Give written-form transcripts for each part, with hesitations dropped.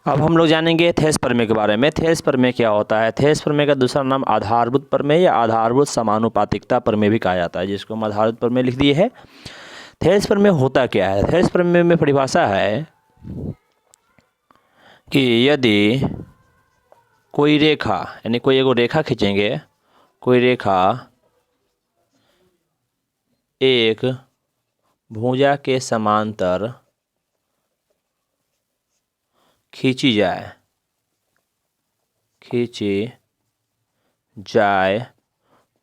अब हम लोग जानेंगे थेस प्रमेय के बारे में। थेस प्रमेय क्या होता है? थेस प्रमेय का दूसरा नाम आधारभूत प्रमेय या आधारभूत समानुपातिकता प्रमेय भी कहा जाता है, जिसको हम आधारभूत प्रमेय लिख दिए है। थेस प्रमेय होता क्या है? थेस प्रमेय में परिभाषा है कि यदि कोई रेखा, यानी कोई एगो रेखा खींचेंगे, कोई रेखा एक भुजा के समांतर खींची जाए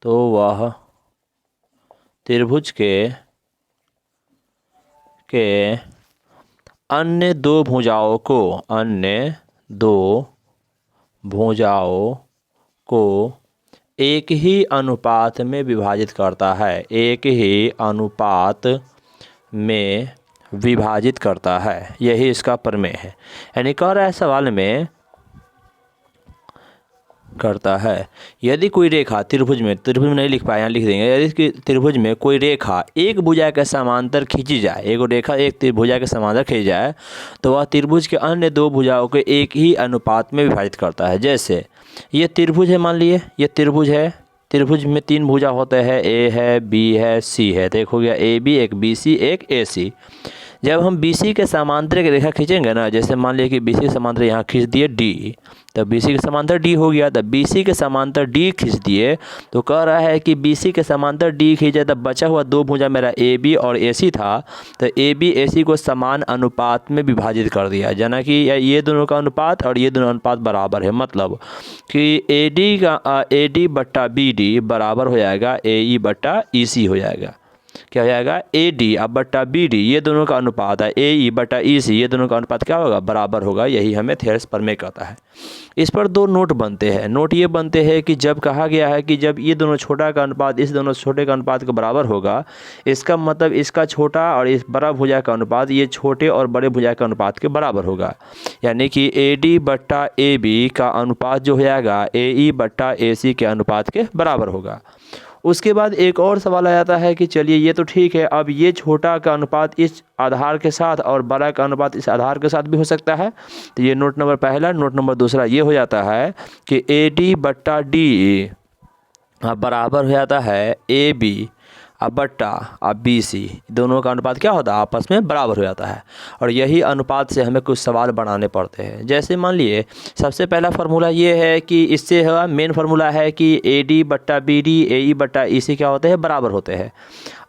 तो वह त्रिभुज के अन्य दो भुजाओं को एक ही अनुपात में विभाजित करता है, एक ही अनुपात में विभाजित करता है। यही इसका प्रमेय है। यानी कह रहा है सवाल में करता है, यदि कोई रेखा त्रिभुज में नहीं लिख पाए, यहाँ लिख देंगे। यदि त्रिभुज में कोई रेखा एक भुजा के समांतर खींची जाए, एगो रेखा एक त्रिभुजा के समांतर खींची जाए तो वह त्रिभुज के अन्य दो भुजाओं को एक ही अनुपात में विभाजित करता है। जैसे ये त्रिभुज है, मान लिए ये त्रिभुज है, त्रिभुज में तीन भुजा होते हैं, ए है, बी है, सी है। तो एक हो गया ए बी, एक बी सी, एक ए सी। जब हम बी सी के समांतर एक रेखा खींचेंगे ना, जैसे मान लिया कि बी सी के समांतर यहाँ खींच दिए डी, तो बी सी के समांतर डी हो गया। तब बी सी के समांतर डी खींच दिए तो कह रहा है कि बी सी के समांतर डी खींचे, तब बचा हुआ दो भुजा मेरा ए बी और ए सी था, तो ए बी ए सी को समान अनुपात में विभाजित कर दिया। जाना कि ये दोनों का अनुपात और ये दोनों अनुपात बराबर है, मतलब कि ए डी बट्टा बी डी बराबर हो जाएगा ए ई बट्टा ई सी हो जाएगा। क्या हो जाएगा? ए डी अब बट्टा बी डी, ये दोनों का अनुपात है, ए ई बट्टा ई सी, ये दोनों का अनुपात क्या होगा? बराबर होगा। यही हमें थेस प्रमेय कहता है। इस पर दो नोट बनते हैं। नोट ये बनते हैं कि जब कहा गया है कि जब ये दोनों छोटा का अनुपात इस दोनों छोटे का अनुपात के बराबर होगा, इसका मतलब इसका छोटा और इस बड़ा भुजा का अनुपात ये छोटे और बड़े भुजा के अनुपात के बराबर होगा। यानी कि ए डी बट्टा ए बी का अनुपात जो हो जाएगा ए ई बट्टा ए सी के अनुपात के बराबर होगा। उसके बाद एक और सवाल आ जाता है कि चलिए ये तो ठीक है, अब ये छोटा का अनुपात इस आधार के साथ और बड़ा का अनुपात इस आधार के साथ भी हो सकता है। तो ये नोट नंबर पहला। नोट नंबर दूसरा ये हो जाता है कि ए डी बट्टा डी बराबर हो जाता है ए बी अब बट्टा अब बी सी, दोनों का अनुपात क्या होता है? आपस में बराबर हो जाता है। और यही अनुपात से हमें कुछ सवाल बनाने पड़ते हैं। जैसे मान लिए सबसे पहला फार्मूला ये है कि इससे मेन फार्मूला है कि ए डी बट्टा बी डी ए ई बट्टा ई सी क्या होते हैं? बराबर होते हैं।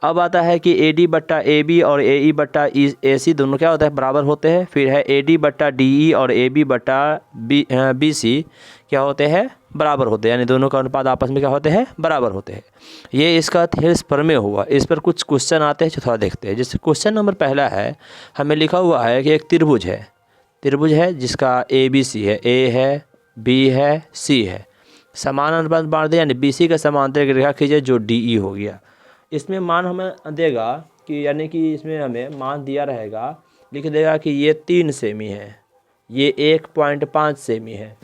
अब आता है कि ए डी बट्टा ए बी और ए ई बट्टा ए सी दोनों क्या होता है? बराबर होते हैं। फिर है ए डी बट्टा डी ई और ए बी बट्टा बी सी क्या होते हैं? बराबर होते हैं। यानी दोनों का अनुपात आपस में क्या होते हैं? बराबर होते हैं। ये इसका थेस प्रमेय हुआ। इस पर कुछ क्वेश्चन आते हैं जो थोड़ा देखते हैं। जैसे क्वेश्चन नंबर पहला है, हमें लिखा हुआ है कि एक त्रिभुज है जिसका ए बी सी है, ए है, बी है, सी है, समान अनुपात बांट दे, यानी बी सी का समांतर एक रेखा खींचे जो डी ई हो गया। इसमें मान हमें देगा कि यानी कि इसमें हमें मान दिया रहेगा, लिख देगा कि ये 3 सेमी है, ये 1.5 सेमी है,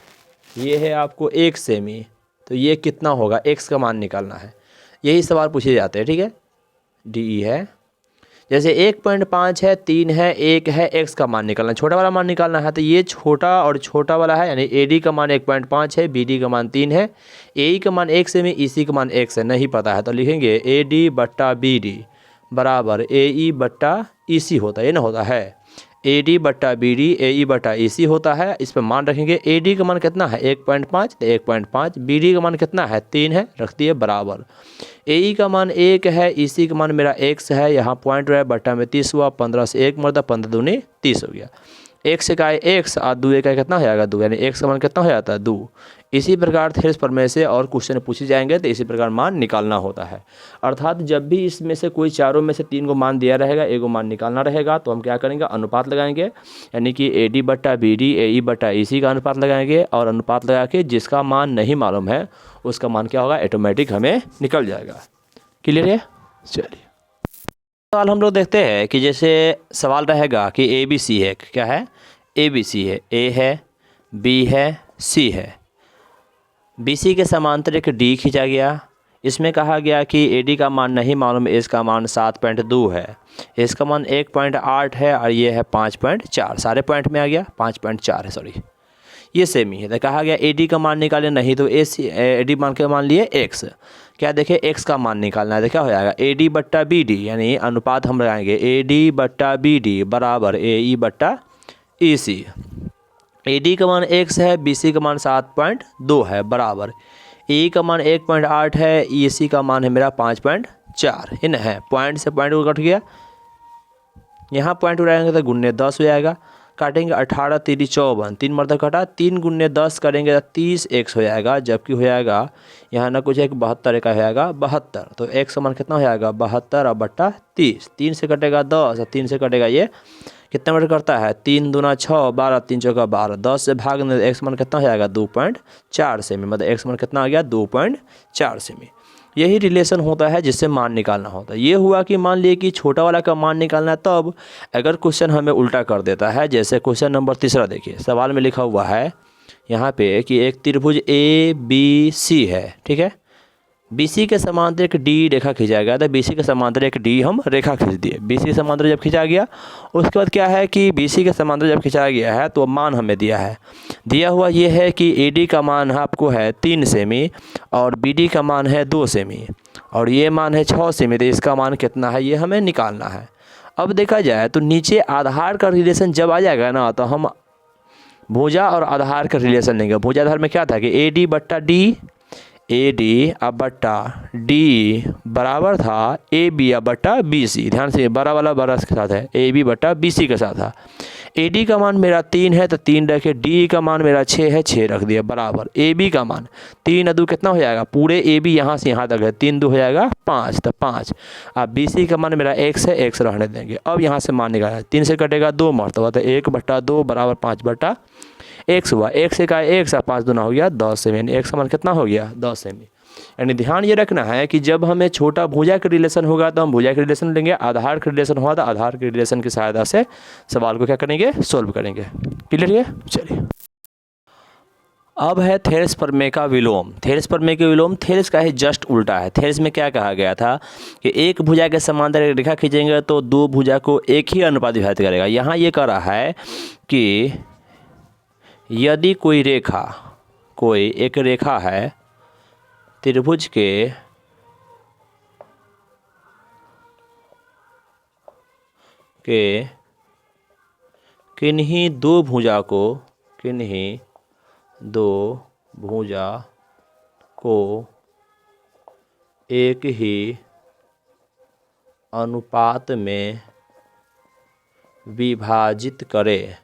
ये है आपको 1 सेमी, तो ये कितना होगा? x का मान निकालना है। यही सवाल पूछे जाते हैं। ठीक है, डी ई है, जैसे 1.5 है, 3 है, 1 है, x का मान निकालना है, छोटा वाला मान निकालना है। तो ये छोटा और छोटा वाला है, यानी ए डी का मान 1.5 है, बी डी का मान 3 है, ए ई का मान 1 सेमी, ई सी का मान x है। नहीं पता है तो लिखेंगे ए डी बट्टा बी डी बराबर ए ई बट्टा ई सी होता है। ये ना होता है ए डी बट्टा बी डी ए ई बट्टा ई सी होता है। इस पर मान रखेंगे। ए डी का मान कितना है? 1.5, तो 1.5। बी डी का मान कितना है? 3 है, रख दिए बराबर। ए ई का मान 1 है, ई सी का मान मेरा x है, यहाँ पॉइंट रहा बट्टा में 30 हुआ, 15 से 1 मरता, 15 दूनी 30 हो गया। x से का x और 2 का कितना हो जाएगा? 2, यानी x का मान कितना हो जाता है? 2। इसी प्रकार थेस प्रमेय से और क्वेश्चन पूछे जाएंगे तो इसी प्रकार मान निकालना होता है। अर्थात जब भी इसमें से कोई चारों में से 3 को मान दिया रहेगा, एक मान निकालना रहेगा, तो हम क्या करेंगे? अनुपात लगाएंगे, यानी कि ए डी बट्टा बी डी ए ई बट्टा ई सी का अनुपात लगाएंगे, और अनुपात लगा के जिसका मान नहीं मालूम है उसका मान क्या होगा? ऑटोमेटिक हमें निकल जाएगा। क्लियर है? चलिए सवाल हम लोग देखते हैं कि जैसे सवाल रहेगा कि ए बी सी है, क्या है? ए बी सी है, ए है, बी है, सी है। बी सी के समांतर एक डी खींचा गया, इसमें कहा गया कि AD का मान नहीं मालूम, इसका मान 7.2 है, इसका मान 1.8 है और ये है 5.4। सारे पॉइंट में आ गया, 5.4 है, सॉरी ये सेम ही है। तो कहा गया AD का मान निकाले, नहीं तो AD मान के मान लिए x, क्या देखें x का मान निकालना है तो क्या हो जाएगा AD बट्टा BD, यानी अनुपात हम लगाएंगे AD बट्टा BD बराबर AE बट्टा EC। AD का मान x है, BC का मान 7.2 है बराबर AE का मान 1.8 है, EC का मान है मेरा 5.4। इन है पॉइंट से पॉइंट को कट गया, यहाँ पॉइंट उड़ाएंगे तो गुन्ने 10 हो जाएगा, काटेंगे 18 3 54, 3 मरतब कटा, 3 गुन्ने 10 करेंगे तो 30x हो जाएगा, जबकि हो जाएगा यहाँ ना कुछ एक 72 का हो जाएगा 72। तो x का मान कितना हो जाएगा 72 और बट्टा 30, 3 से कटेगा 10 और 3 से कटेगा ये कितना मिनट करता है 3 दूना 6, 12 3 चौका 12, 10 से भागने तो x मान कितना हो जाएगा 2.4 सेमी, मतलब x मान कितना आ गया 2.4 सेमी। यही रिलेशन होता है जिससे मान निकालना होता है। ये हुआ कि मान लिए कि छोटा वाला का मान निकालना है, तब अगर क्वेश्चन हमें उल्टा कर देता है, जैसे क्वेश्चन नंबर 3 देखिए, सवाल में लिखा हुआ है यहाँ पे कि एक त्रिभुज ABC है, ठीक है, BC के समांतर एक D रेखा खींचा तो BC के समांतर एक D हम रेखा खींच दिए। BC के समांतर जब खींचा गया उसके बाद क्या है कि BC के समांतर जब खींचा गया है तो मान हमें दिया है, दिया हुआ ये है कि AD का मान आपको है 3 सेमी और BD का मान है 2 सेमी और ये मान है 6 सेमी, तो इसका मान कितना है ये हमें निकालना है। अब देखा जाए तो नीचे आधार का रिलेशन जब आ जाएगा ना, तो हम भुजा और आधार का रिलेशन लेंगे। भुजा आधार में क्या था कि AD बट्टा D, AD अब बट्टा D बराबर था AB अब बट्टा BC। ध्यान से बड़ा वाला बड़ा के साथ है, AB बट्टा BC के साथ था। AD का मान मेरा 3 है तो 3 रखे, D का मान मेरा 6 है 6 रख दिया बराबर AB का मान 3 और 2 कितना हो जाएगा, पूरे AB यहाँ से यहाँ तक है, 3 2 हो जाएगा 5, तो 5। अब BC का मान मेरा x है, x रहने देंगे। अब यहाँ से मान निकालना, 3 से कटेगा 2 मरतबा, तो 1 बट्टा 2 बराबर 5 बट्टा x हुआ, x से का 1 और 5 दूना हो गया 10 सेमी, यानी x का मान कितना हो गया 10 सेमी। यानी ध्यान ये रखना है कि जब हमें छोटा भुजा का रिलेशन होगा तो हम भुजा का रिलेशन लेंगे, आधार का रिलेशन हुआ तो आधार के रिलेशन की सहायता से सवाल को क्या करेंगे सोल्व करेंगे। क्लियर है, चलिए। अब है थेरेस प्रमेय का विलोम। थेरेस प्रमेय का विलोम थेरेस का ही जस्ट उल्टा है। थेरेस में क्या कहा गया था कि एक भुजा के समांतर एक रेखा खींचेंगे तो दो भुजा को एक ही अनुपात विभाजित करेगा। यहाँ ये कह रहा है कि यदि कोई एक रेखा है त्रिभुज के किन्हीं दो भुजा को एक ही अनुपात में विभाजित करे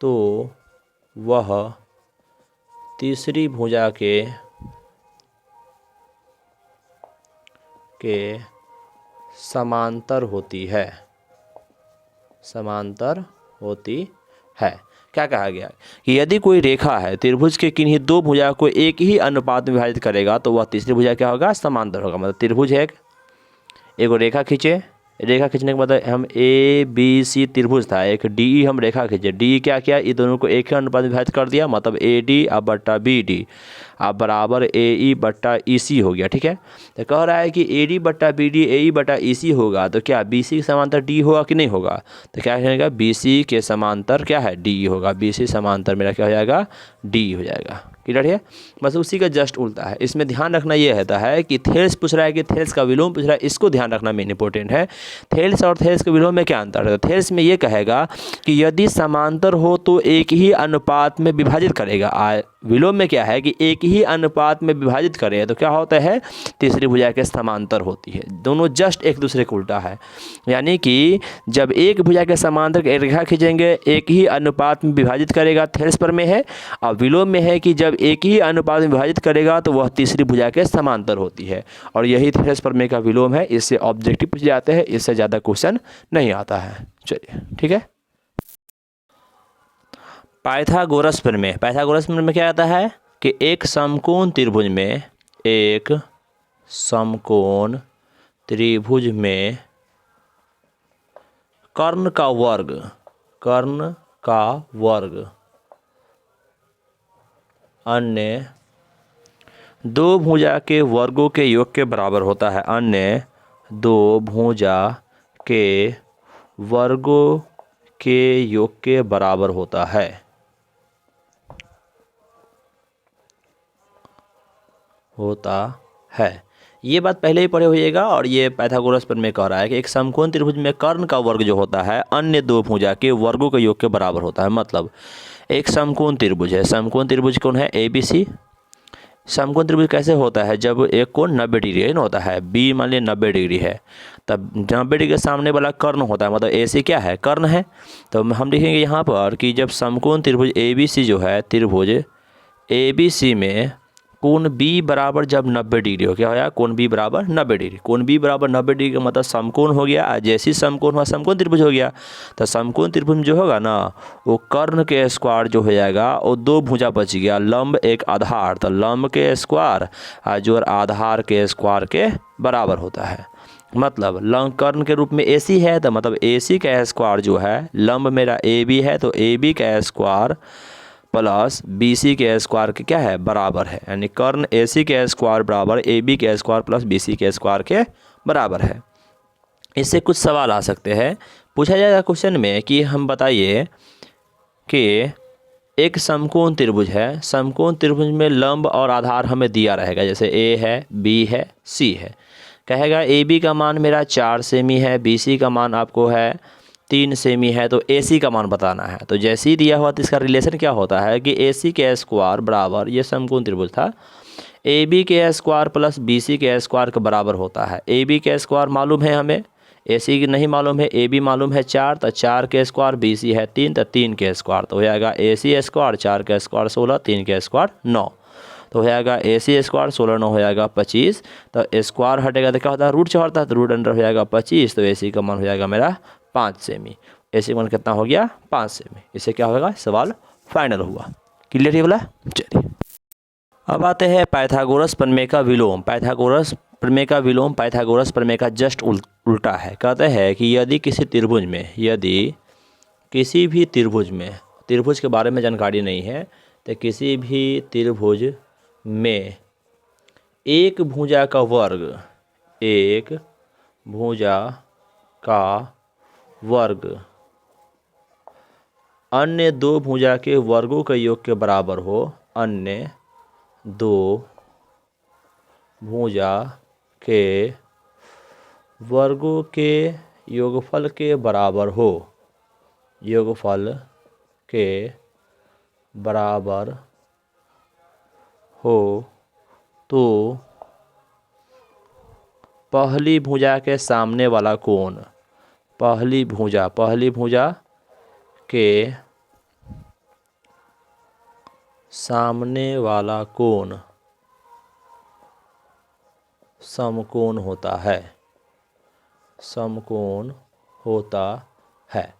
तो वह तीसरी भुजा के समांतर होती है। क्या कहा गया कि यदि कोई रेखा है त्रिभुज के किन्हीं दो भुजा को एक ही अनुपात में विभाजित करेगा तो वह तीसरी भुजा क्या होगा, समांतर होगा। मतलब त्रिभुज है, एक रेखा खींचे, रेखा खींचने के बाद हम ABC त्रिभुज था, एक DE हम रेखा खींचे, DE क्या किया, ये दोनों को एक ही अनुपात में विभाजित कर दिया, मतलब AD अब बट्टा BD अब बराबर AE बट्टा EC हो गया। ठीक है, तो कह रहा है कि AD बट्टा BD AE बट्टा EC होगा तो क्या BC के समांतर D होगा कि नहीं होगा, तो क्या कहेगा BC के समांतर क्या है DE होगा। BC समांतर मेरा क्या हो जाएगा D हो जाएगा। क्लियर है, बस उसी का जस्ट उल्टा है। इसमें ध्यान रखना ये रहता है कि थेल्स पूछ रहा है कि थेल्स का विलोम पूछ रहा है, इसको ध्यान रखना मेन इंपॉर्टेंट है। थेल्स और थेल्स के विलोम में क्या अंतर है, थेल्स में ये कहेगा कि यदि समांतर हो तो एक ही अनुपात में विभाजित करेगा, विलोम में क्या है कि एक ही अनुपात में विभाजित करें तो क्या होता है तीसरी भुजा के समांतर होती है। दोनों जस्ट एक दूसरे को उल्टा है, यानी कि जब एक भुजा के समांतर एक रेखा खींचेंगे एक ही अनुपात में विभाजित करेगा, थेल्स पर में है, और विलोम में है कि जब एक ही अनुपात में विभाजित करेगा तो वह तीसरी भुजा के समांतर होती है। और यही थेल्स प्रमेय का विलोम है। इससे ऑब्जेक्टिव पूछ जाते हैं, इससे ज़्यादा क्वेश्चन नहीं आता है। चलिए ठीक है। पाइथागोरस प्रमेय। पाइथागोरस प्रमेय में क्या आता है कि एक समकोण त्रिभुज में कर्ण का वर्ग अन्य दो भुजा के वर्गों के योग के बराबर होता है। अन्य दो भुजा के वर्गों के योग के बराबर होता है। ये बात पहले ही पढ़े होइएगा और ये पाइथागोरस प्रमेय कह रहा है कि एक समकोण त्रिभुज में कर्ण का वर्ग जो होता है अन्य दो भुजा के वर्गों के योग के बराबर होता है। मतलब एक समकोण त्रिभुज है, समकोण त्रिभुज कौन है? ABC। समकोण त्रिभुज कैसे होता है? जब एक कोण 90 डिग्री होता है, बी मान लिया 90 डिग्री है, तब 90 डिग्री के सामने वाला कर्ण होता है, मतलब AC क्या है? कर्ण है। तो हम लिखेंगे यहाँ पर कि जब समकोण त्रिभुज ABC जो है, त्रिभुज ABC में कोण B बराबर जब 90 डिग्री हो, क्या होगा? कोण B बराबर 90 डिग्री। कोण B बराबर 90 डिग्री का मतलब समकोण हो गया। जैसे ही समकोण हुआ समकोण त्रिभुज हो गया। तो समकोण त्रिभुज जो होगा ना, वो कर्ण के स्क्वायर जो हो जाएगा, वो दो भुजा बच गया, लंब एक आधार, तो लंब के स्क्वायर जो आधार के स्क्वायर के बराबर होता है। मतलब लंब कर्ण के रूप में AC है, तो मतलब AC का स्क्वायर जो है, लंब मेरा AB है तो AB का स्क्वायर प्लस BC के स्क्वायर के क्या है? बराबर है। यानी कर्ण AC के स्क्वायर बराबर AB के स्क्वायर प्लस BC के स्क्वायर के बराबर है। इससे कुछ सवाल आ सकते हैं, पूछा जाएगा क्वेश्चन में कि हम बताइए कि एक समकोण त्रिभुज है, समकोण त्रिभुज में लंब और आधार हमें दिया रहेगा, जैसे A है, B है, C है। कहेगा AB का मान मेरा 4 सेमी है, BC का मान आपको है 3 सेमी है, तो AC का मान बताना है। तो जैसे ही दिया हुआ तो इसका रिलेशन क्या होता है कि AC के स्क्वायर बराबर, ये समकोण त्रिभुज था, AB के स्क्वायर प्लस BC के स्क्वायर के बराबर होता है। AB के स्क्वायर मालूम है हमें, AC की नहीं मालूम है। AB मालूम है 4, तो 4 के स्क्वायर, BC है 3, तो 3 के स्क्वायर, तो हो जाएगा AC स्क्वायर 4 के स्क्वायर 16, 3 के स्क्वायर 9, तो हो जाएगा AC स्क्वायर 16 9 हो जाएगा 25। तो स्क्वायर हटेगा तो क्या होता है? रूट चढ़ता है, तो रूट अंडर हो जाएगा 25, तो AC का मान हो जाएगा मेरा 5 सेमी। AC का मान कितना हो गया? 5 सेमी। इससे क्या होगा? सवाल फाइनल हुआ। क्लियर ये वाला? चलिए अब आते हैं पाइथागोरस प्रमेय का विलोम। पाइथागोरस प्रमेय का विलोम पाइथागोरस प्रमेय का जस्ट उल्टा है। कहते हैं कि यदि किसी त्रिभुज में, यदि किसी भी त्रिभुज में, त्रिभुज के बारे में जानकारी नहीं है, तो किसी भी त्रिभुज में एक भुजा का वर्ग, एक भुजा का वर्ग अन्य दो भुजा के वर्गों के योग के बराबर हो, अन्य दो भुजा के वर्गों के योगफल के बराबर हो, योगफल के बराबर हो, तो पहली भुजा के सामने वाला कोण, पहली भुजा के सामने वाला कोण समकोण होता है, समकोण होता है।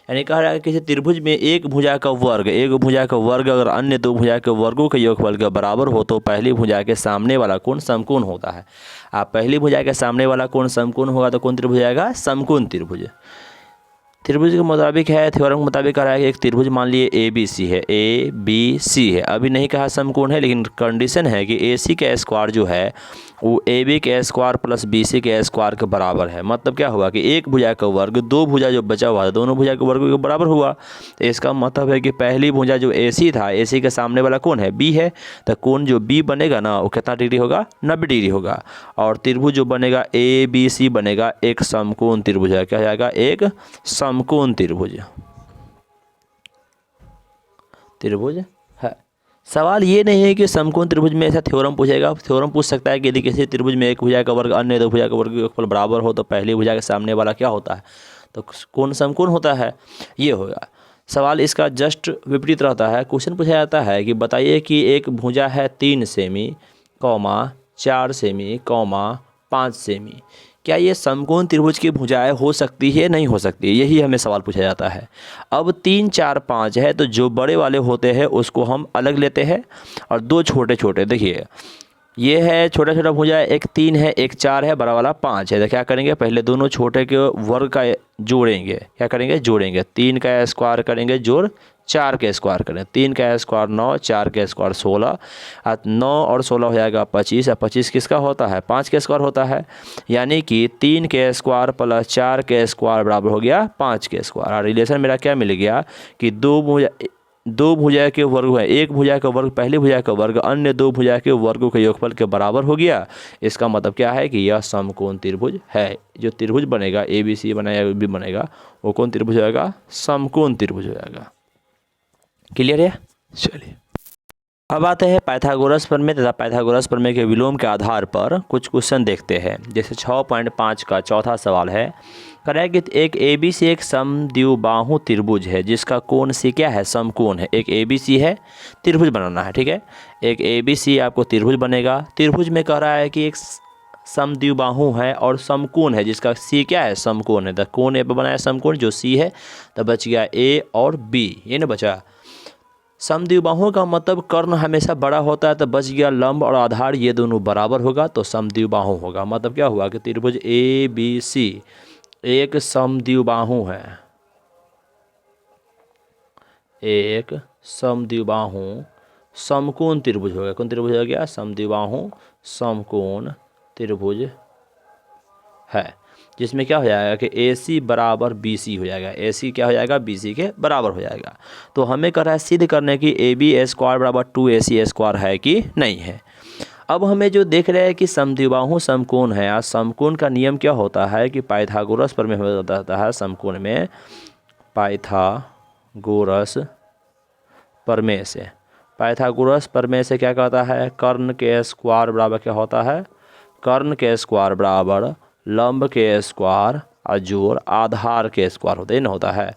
यानी कह रहा है कि किसी त्रिभुज में एक भुजा का वर्ग अगर अन्य दो भुजा के वर्गों के योगफल के बराबर हो, तो पहली भुजा के सामने वाला कोण समकोण होता है। आप पहली भुजा के सामने वाला कोण समकोण होगा तो कौन त्रिभुज आएगा? समकोण त्रिभुज। त्रिभुज के मुताबिक है, थ्योरम के मुताबिक कह रहा है कि एक त्रिभुज मान लिए ABC है, ABC है, अभी नहीं कहा समकोण है, लेकिन कंडीशन है कि AC का स्क्वायर जो है वो AB के स्क्वायर प्लस BC के स्क्वायर के बराबर है। मतलब क्या हुआ कि एक भुजा का वर्ग दो भुजा जो बचा हुआ है दोनों भुजा के वर्ग के बराबर हुआ। तो इसका मतलब है कि पहली भुजा जो AC था, AC के सामने वाला कौन है? B है, तो कोण जो B बनेगा ना वो कितना डिग्री होगा? 90 डिग्री होगा। और त्रिभुज जो बनेगा ABC बनेगा एक समकोण त्रिभुज है। क्या हो जाएगा? एक समकोण त्रिभुज है। सवाल ये नहीं है कि समकोण त्रिभुज में ऐसा थ्योरम पूछेगा। थ्योरम पूछ सकता है कि यदि किसी त्रिभुज में एक भुजा का वर्ग अन्य दो भुजा का वर्ग के योगफल बराबर हो, तो पहली भुजा के सामने वाला क्या होता है? तो कोण समकोण होता है, ये होगा। सवाल इसका जस्ट विपरीत रहता है। क्वेश्चन पूछा जाता है कि बताइए कि एक भुजा है 3 सेमी, 4 सेमी, 5 सेमी, क्या ये समकोण त्रिभुज की भुजाएं हो सकती है? नहीं हो सकती, यही हमें सवाल पूछा जाता है। अब 3 4 5 है, तो जो बड़े वाले होते हैं उसको हम अलग लेते हैं और दो छोटे छोटे, देखिए ये है छोटा छोटा भुजा, एक 3 है, एक 4 है, बड़ा वाला 5 है। तो क्या करेंगे? पहले दोनों छोटे के वर्ग का जोड़ेंगे। क्या करेंगे? जोड़ेंगे। 3 का स्क्वायर करेंगे जोड़ 4 के स्क्वायर करें, 3 का स्क्वायर 9, 4 के स्क्वायर 16, 9 और 16 हो जाएगा 25, और 25 किसका होता है, 5 के स्क्वायर होता है। यानी कि 3 के स्क्वायर प्लस 4 के स्क्वायर बराबर हो गया 5 के स्क्वायर। और रिलेशन मेरा क्या मिल गया कि दो भुजा के वर्ग है, एक भुजा का वर्ग पहली भुजा का वर्ग अन्य दो भुजा के वर्गों के योगफल के बराबर हो गया। इसका मतलब क्या है कि यह समकोण त्रिभुज है। जो त्रिभुज बनेगा ABC बनेगा भी बनेगा, वो कौन त्रिभुज होगा, समकोण त्रिभुज हो जाएगा। क्लियर है। चलिए अब आते हैं पाइथागोरस प्रमेय तथा पाइथागोरस प्रमेय के विलोम के आधार पर कुछ क्वेश्चन देखते हैं। जैसे 6.5 का चौथा सवाल है, कह रहा है कि एक ABC एक समद्विबाहु त्रिभुज है जिसका कोण C क्या है, समकोण है। एक ABC है, त्रिभुज बनाना है, ठीक है। एक ABC आपको त्रिभुज बनेगा। त्रिभुज में कह रहा है कि एक समद्विबाहु है और समकोण है जिसका C क्या है, समकोण है। तो कोण ए पर बनाया समकोण जो C है, तो बच गया A और B, ये ना बचा। समद्विबाहु का मतलब कर्ण हमेशा बड़ा होता है, तो बच गया लंब और आधार ये दोनों बराबर होगा तो समद्विबाहु होगा। मतलब क्या हुआ कि त्रिभुज ABC एक समद्विबाहु है, एक समद्विबाहु समकोण त्रिभुज हो गया। कौन त्रिभुज हो गया, समद्विबाहु समकोण त्रिभुज है, जिसमें क्या हो जाएगा कि AC बराबर BC हो जाएगा। AC क्या हो जाएगा, BC के बराबर हो जाएगा। तो हमें कर रहा है सिद्ध करने की AB स्क्वायर बराबर 2AC स्क्वायर है कि नहीं है। अब हमें जो देख रहे हैं कि समद्विबाहु समकोण है, आज समकोण का नियम क्या होता है कि पाइथागोरस प्रमेय में बताता है। समकोण में पाइथागोरस प्रमेय से, पाइथागोरस प्रमेय से क्या कहता है, कर्ण के स्क्वायर बराबर क्या होता है, कर्ण के स्क्वायर बराबर लंब के स्क्वायर और जोड़ आधार के स्क्वायर होता है, ना होता है।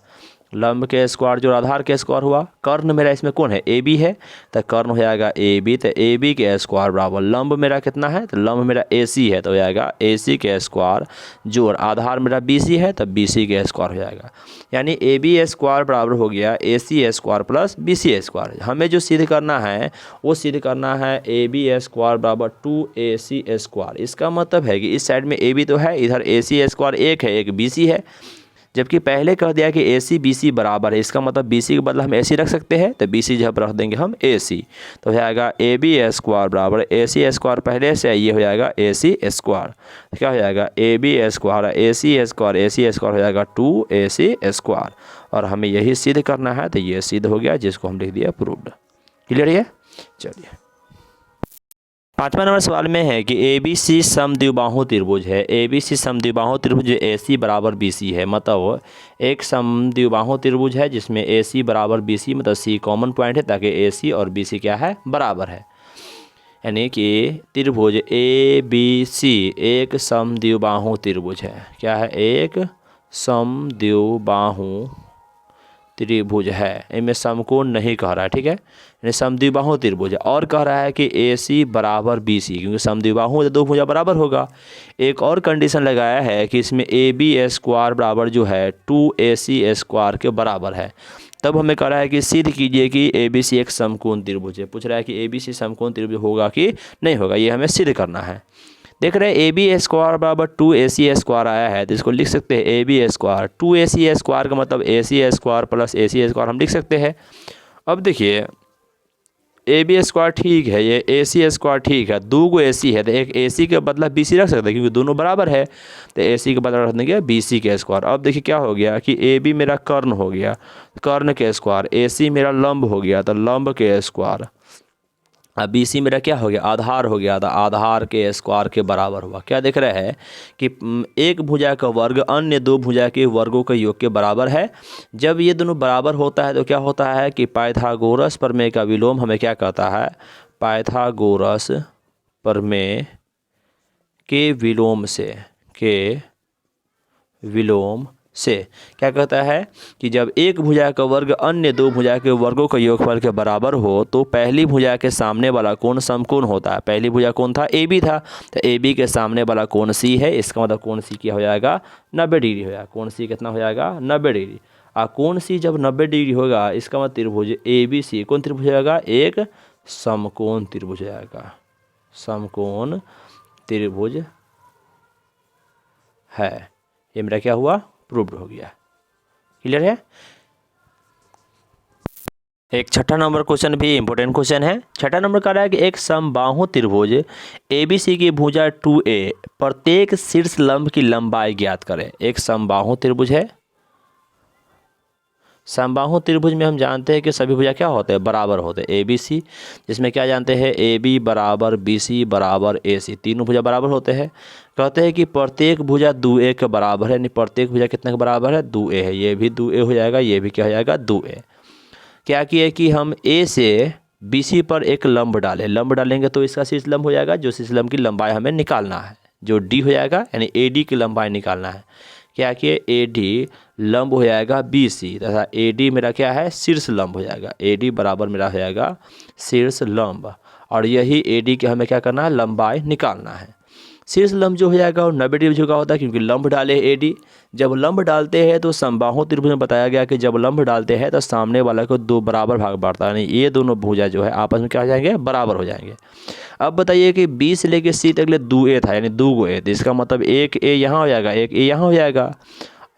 लंब के स्क्वायर जोड़ आधार के स्क्वायर हुआ। कर्ण मेरा इसमें कौन है, AB है, तो कर्ण हो जाएगा AB, तो AB के स्क्वायर बराबर लंब मेरा कितना है, तो लंब मेरा AC है, तो हो जाएगा AC के स्क्वायर जोड़ आधार मेरा BC है, तो BC के स्क्वायर हो जाएगा। यानी AB स्क्वायर बराबर हो गया AC square plus BC square. हमें जो सिद्ध करना है वो सिद्ध करना है AB स्क्वायर बराबर 2AC स्क्वायर। इसका मतलब है कि इस साइड में AB तो है, इधर AC स्क्वायर एक है, एक BC है, जबकि पहले कह दिया कि AC BC बराबर है। इसका मतलब BC के बदले हम AC रख सकते हैं, तो BC जब रख देंगे हम AC, तो हो जाएगा AB स्क्वायर बराबर AC स्क्वायर पहले से ये हो जाएगा AC स्क्वायर। क्या हो जाएगा AB square AC square AC square हो जाएगा 2AC स्क्वायर। और हमें यही सिद्ध करना है, तो ये सिद्ध हो गया, जिसको हम लिख दिया प्रूव्ड। क्लियर है। चलिए 5वां नंबर सवाल में है कि ABC समद्विबाहु त्रिभुज है। ABC समद्विबाहु त्रिभुज AC बराबर BC है। मतलब एक समद्विबाहु त्रिभुज है जिसमें AC बराबर BC, मतलब C कॉमन पॉइंट है, ताकि AC और BC क्या है, बराबर है। यानी कि त्रिभुज ABC एक समद्विबाहु त्रिभुज है। क्या है, एक समद्विबाहु त्रिभुज है। इनमें समकोण नहीं कह रहा है, ठीक है, यानी समद्विबाहु त्रिभुज है। और कह रहा है कि AC बराबर BC, क्योंकि समद्विबाहु दो भुजा बराबर होगा। एक और कंडीशन लगाया है कि इसमें AB स्क्वायर बराबर जो है 2AC स्क्वायर के बराबर है। तब हमें कह रहा है कि सिद्ध कीजिए कि ABC एक समकोण त्रिभुज है। पूछ रहा है कि ABC समकोण त्रिभुज होगा कि नहीं होगा, ये हमें सिद्ध करना है। देख रहे हैं AB स्क्वायर बराबर 2AC स्क्वायर आया है, तो इसको लिख सकते हैं AB स्क्वायर। 2AC स्क्वायर का मतलब AC square plus AC square हम लिख सकते हैं। अब देखिए AB स्क्वायर ठीक है, ये AC स्क्वायर ठीक है, दो गो AC है, तो एक AC के बदला BC रख सकते हैं क्योंकि दोनों बराबर है, तो AC के बदला रख देंगे BC के स्क्वायर। अब देखिए क्या हो गया कि AB मेरा कर्ण हो गया, कर्ण के स्क्वायर, AC मेरा लंब हो गया, तो लंब के स्क्वायर, अब BC मेरा क्या हो गया, आधार हो गया, तो आधार के स्क्वायर के बराबर हुआ। क्या देख रहे हैं कि एक भुजा का वर्ग अन्य दो भुजा के वर्गों के योग के बराबर है। जब ये दोनों बराबर होता है तो क्या होता है कि पाइथागोरस प्रमेय का विलोम हमें क्या कहता है, पाइथागोरस प्रमेय के विलोम से क्या कहता है कि जब एक भुजा का वर्ग अन्य दो भुजा के वर्गों का योगफल के बराबर हो तो पहली भुजा के सामने वाला कोण समकोण होता है। पहली भुजा कौन था, AB था, तो AB के सामने वाला कोण C है। इसका मतलब कोण C क्या हो जाएगा, 90 डिग्री हो जाएगा। कोण C कितना हो जाएगा, 90 डिग्री। और कोण C जब 90 डिग्री होगा, इसका मतलब त्रिभुज ABC कौन त्रिभुज हो जाएगा, एक समकोण त्रिभुज हो जाएगा, समकोण त्रिभुज है। ये मेरा क्या हुआ, प्रूव्ड हो गया। क्लियर है। एक छठा नंबर क्वेश्चन भी इंपॉर्टेंट क्वेश्चन है। छठा नंबर कह रहा है कि एक समबाहु त्रिभुज ABC की भुजा 2A प्रत्येक शीर्ष लंब की लंबाई ज्ञात करें। एक समबाहु त्रिभुज है। समबाहु त्रिभुज में हम जानते हैं कि सभी भुजा क्या होते हैं, बराबर होते हैं। ABC जिसमें क्या जानते हैं, AB बराबर BC बराबर AC, तीनों भुजा बराबर होते हैं। कहते हैं कि प्रत्येक भुजा 2A के बराबर है, यानी प्रत्येक भुजा कितने के बराबर है, 2A है। ये भी 2A हो जाएगा, ये भी क्या हो जाएगा, 2A। क्या किया कि हम A से BC पर एक लंब डालें, लंब डालेंगे तो इसका शीर्ष लंब हो जाएगा, जो शीर्ष लंब की लंबाई हमें निकालना है, जो D हो जाएगा, यानी AD की लंबाई निकालना है। क्या किए, AD लंब हो जाएगा BC तथा AD मेरा क्या है, शीर्ष लंब हो जाएगा। AD बराबर मेरा हो जाएगा शीर्ष लंब, और यही AD के हमें क्या करना है, लंबाई निकालना है। शीर्ष लंब जो हो जाएगा वो 90 डिग्री झुका होता है, क्योंकि लंब डाले AD। जब लंब डालते हैं तो समबाहु त्रिभुज में बताया गया कि जब लंब डालते हैं तो सामने वाला को दो बराबर भाग बांटता है, यानी ये दोनों भुजा जो है आपस में क्या हो जाएंगे, बराबर हो जाएंगे। अब बताइए कि B से लेके C तक ले 2A था, यानी 2 A, तो इसका मतलब एक A यहाँ हो जाएगा, एक A यहाँ हो जाएगा,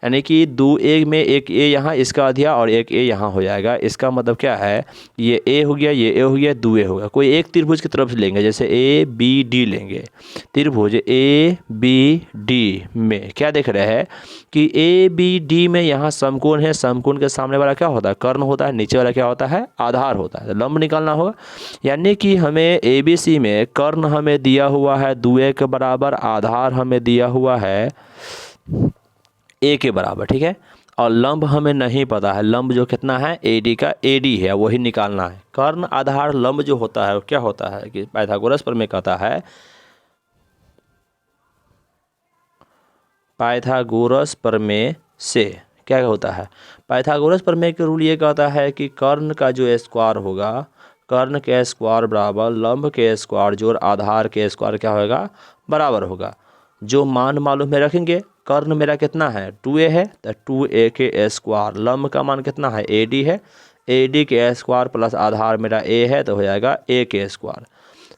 यानी कि 2A में एक A यहाँ इसका अधिया और एक A यहाँ हो जाएगा। इसका मतलब क्या है, ये A हो गया, ये A हो गया, 2A हो गया। कोई एक त्रिभुज की तरफ से लेंगे, जैसे ABD लेंगे, त्रिभुज ABD में क्या देख रहे हैं कि ABD में यहाँ समकोण है, समकोण के सामने वाला क्या होता है, कर्ण होता है, नीचे वाला क्या होता है, आधार होता है। तो लंब निकालना होगा, यानी कि हमें ABC में कर्ण हमें दिया हुआ है 2A के बराबर, आधार हमें दिया हुआ है A के बराबर, ठीक है। और लंब हमें नहीं पता है, लंब जो कितना है, AD का AD है, वही निकालना है। कर्ण आधार लंब जो होता है वो क्या होता है कि पाइथागोरस प्रमेय कहता है, पाइथागोरस प्रमेय से क्या होता है, पाइथागोरस प्रमेय के रूल ये कहता है कि कर्ण का जो स्क्वायर होगा, कर्ण के स्क्वायर बराबर लंब के स्क्वायर जोड़ आधार के स्क्वायर क्या होगा, बराबर होगा। जो मान मालूम में रखेंगे, कर्ण मेरा कितना है, 2A है, तो 2A के स्क्वायर, लंब का मान कितना है, AD है, AD के स्क्वायर प्लस आधार मेरा A है, तो हो जाएगा A के स्क्वायर।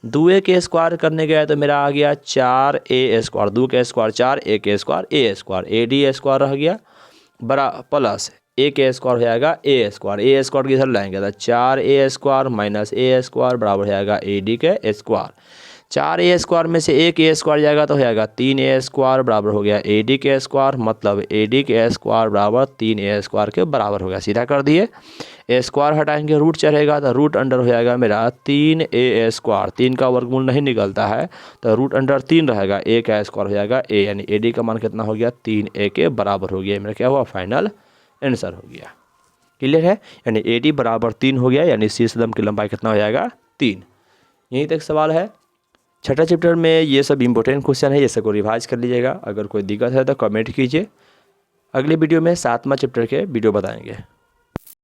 2A के स्क्वायर करने गया तो मेरा आ गया 4A स्क्वायर, 2 के स्क्वायर 4, A के square A square, AD square रह गया बड़ा प्लस A के स्क्वायर हो जाएगा A स्क्वायर, A स्क्वायर किधर लाएंगे, तो 4A square minus A square बराबर हो जाएगा AD के स्क्वायर। 4A स्क्वायर में से एक A स्क्वायर जाएगा तो हो जाएगा 3A स्क्वायर बराबर हो गया AD के स्क्वायर, मतलब AD के स्क्वायर बराबर 3A स्क्वायर के बराबर हो गया। सीधा कर दिए, A स्क्वायर हटाएंगे रूट चढ़ेगा तो रूट अंडर हो जाएगा मेरा 3A स्क्वायर, 3 का वर्गमूल नहीं निकलता है तो रूट अंडर 3 रहेगा, A का स्क्वायर हो जाएगा A, यानी AD का मान कितना हो गया, 3A के बराबर हो गया। मेरा क्या हुआ, फाइनल आंसर हो गया। क्लियर है, यानी AD बराबर 3 हो गया, यानी शीर्ष लंब की लंबाई कितना हो जाएगा, 3। यहीं तक सवाल है। छठा चैप्टर में ये सब इंपॉर्टेंट क्वेश्चन है, ये सब को रिवाइज कर लीजिएगा। अगर कोई दिक्कत है तो कमेंट कीजिए, अगले वीडियो में 7वां चैप्टर के वीडियो बताएंगे।